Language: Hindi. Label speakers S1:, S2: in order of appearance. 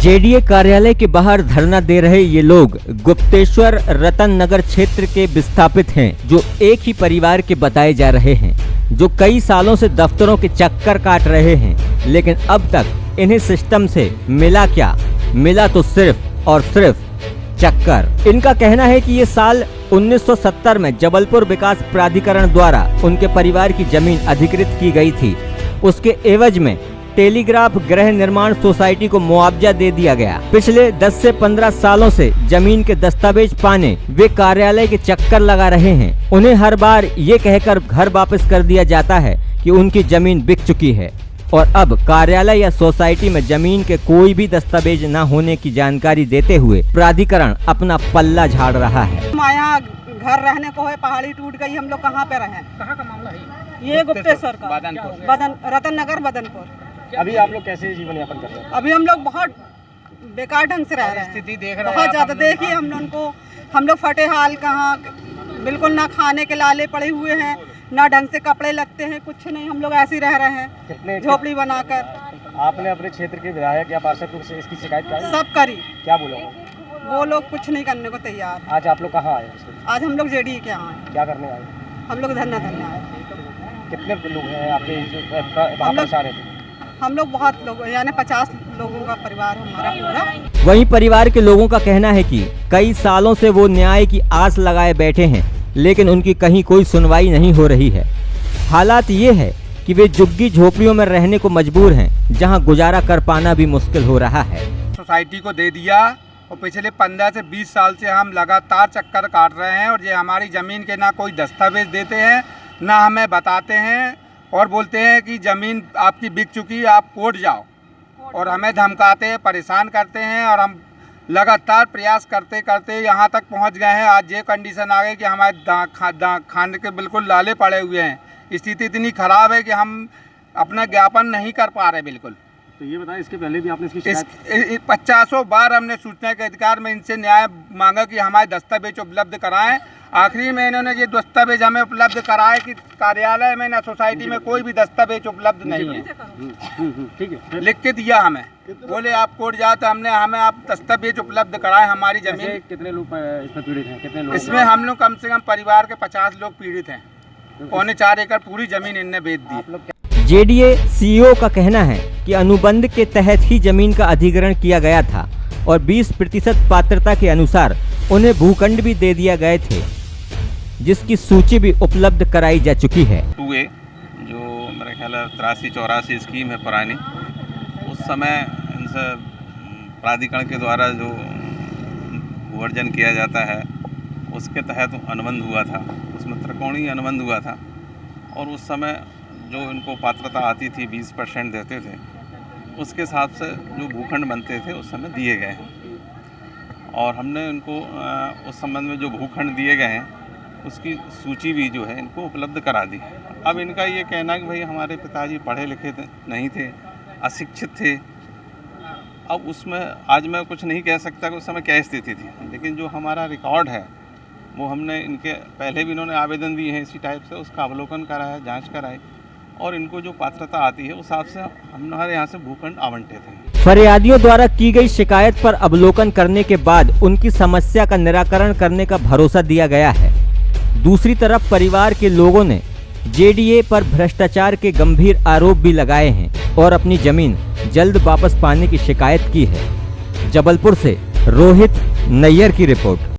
S1: जेडीए कार्यालय के बाहर धरना दे रहे ये लोग गुप्तेश्वर रतन नगर क्षेत्र के विस्थापित हैं, जो एक ही परिवार के बताए जा रहे हैं, जो कई सालों से दफ्तरों के चक्कर काट रहे हैं, लेकिन अब तक इन्हें सिस्टम से मिला क्या? मिला तो सिर्फ और सिर्फ चक्कर। इनका कहना है कि ये साल 1970 में जबलपुर विकास प्राधिकरण द्वारा उनके परिवार की जमीन अधिकृत की गई थी। उसके एवज में टेलीग्राफ गृह निर्माण सोसाइटी को मुआवजा दे दिया गया। पिछले 10 से 15 सालों से जमीन के दस्तावेज पाने वे कार्यालय के चक्कर लगा रहे हैं। उन्हें हर बार ये कहकर घर वापस कर दिया जाता है कि उनकी जमीन बिक चुकी है और अब कार्यालय या सोसाइटी में जमीन के कोई भी दस्तावेज न होने की जानकारी देते हुए प्राधिकरण अपना पल्ला झाड़ रहा है।
S2: यहाँ घर रहने को है, पहाड़ी टूट गई, हम लोग कहाँ पे रहे? कहाँ का मामला है ये? गुप्तेश्वर का, रतन नगर बदनपुर।
S3: अभी आप लोग कैसे जीवन यापन कर रहे हैं?
S2: अभी हम लोग बहुत बेकार ढंग से रह रहे हैं, स्थिति देख रहे हैं बहुत ज्यादा। देखिए हम लोग फटे हाल, कहाँ बिल्कुल ना खाने के लाले पड़े हुए हैं, ना ढंग से कपड़े लगते हैं, कुछ नहीं, हम लोग ऐसे ही रह रहे हैं झोपड़ी बनाकर।
S3: आपने अपने क्षेत्र के विधायक या पार्षद से इसकी शिकायत करी?
S2: सब करी।
S3: क्या बोला
S2: वो लोग कुछ नहीं करने को तैयार।
S3: आज आप लोग कहाँ आए?
S2: आज हम लोग जेडीए के यहाँ आए।
S3: क्या करने आए?
S2: हम लोग धरना देने आए।
S3: कितने लोग हैं आपके?
S2: हम लोग बहुत लोग, यानी 50 लोगों का परिवार हमारा पूरा।
S1: वहीं परिवार के लोगों का कहना है कि कई सालों से वो न्याय की आस लगाए बैठे हैं, लेकिन उनकी कहीं कोई सुनवाई नहीं हो रही है। हालात ये है कि वे झुग्गी झोपड़ियों में रहने को मजबूर हैं, जहां गुजारा कर पाना भी मुश्किल हो रहा है।
S4: सोसाइटी को दे दिया और पिछले 15 से 20 साल से हम लगातार चक्कर काट रहे हैं और ये हमारी ज़मीन के ना कोई दस्तावेज देते हैं, ना हमें बताते हैं और बोलते हैं कि ज़मीन आपकी बिक चुकी है, आप कोर्ट जाओ, और हमें धमकाते हैं, परेशान करते हैं। और हम लगातार प्रयास करते करते यहाँ तक पहुँच गए हैं। आज ये कंडीशन आ गई कि हमारे खाने के बिल्कुल लाले पड़े हुए हैं। स्थिति इतनी ख़राब है कि हम अपना ज्ञापन नहीं कर पा रहे बिल्कुल।
S3: तो ये बताएं, इसके पहले भी आपने इसकी शिकायत?
S4: 50 बार हमने सूचना के अधिकार में इनसे न्याय मांगा कि हमारे दस्तावेज उपलब्ध कराएं। आखिरी में इन्होंने ये दस्तावेज हमें उपलब्ध कराए कि कार्यालय में ना सोसाइटी में कोई भी दस्तावेज उपलब्ध नहीं है।
S3: ठीक है,
S4: लिख के दिया हमें, बोले आप कोर्ट जाओ तो हमें आप दस्तावेज उपलब्ध कराए हमारी जमीन।
S3: कितने लोग इसमें पीड़ित हैं? कितने लोग?
S4: इसमें हम लोग कम से कम परिवार के 50 लोग पीड़ित हैं। 4.25 एकड़ पूरी जमीन इनने बेच दी।
S1: जेडीए सीईओ का कहना है कि अनुबंध के तहत ही जमीन का अधिग्रहण किया गया था और 20% पात्रता के अनुसार उन्हें भूखंड भी दे दिया गए थे, जिसकी सूची भी उपलब्ध कराई जा चुकी है।
S5: हुए जो मेरे ख्याल 83-84 स्कीम है पुरानी, उस समय इनसे प्राधिकरण के द्वारा जो भूअर्जन किया जाता है उसके तहत अनुबंध हुआ था। उसमें त्रिकोणीय अनुबंध हुआ था और उस समय जो इनको पात्रता आती थी 20% देते थे, उसके हिसाब से जो भूखंड बनते थे उस समय दिए गए हैं। और हमने इनको उस संबंध में जो भूखंड दिए गए हैं उसकी सूची भी जो है इनको उपलब्ध करा दी। अब इनका ये कहना है कि भाई हमारे पिताजी पढ़े लिखे नहीं थे, अशिक्षित थे। अब उसमें आज मैं कुछ नहीं कह सकता कि उस समय क्या स्थिति थी, लेकिन जो हमारा रिकॉर्ड है वो हमने इनके पहले भी इन्होंने आवेदन दिए हैं इसी टाइप से, उसका अवलोकन कराया, जांच कराई और इनको जो पात्रता आती है उस हिसाब से हमारे यहाँ से भूखंड आवंटित हैं।
S1: फरियादियों द्वारा की गई शिकायत पर अवलोकन करने के बाद उनकी समस्या का निराकरण करने का भरोसा दिया गया है। दूसरी तरफ परिवार के लोगों ने जेडीए पर भ्रष्टाचार के गंभीर आरोप भी लगाए हैं और अपनी जमीन जल्द वापस पाने की शिकायत की है। जबलपुर से रोहित नैयर की रिपोर्ट।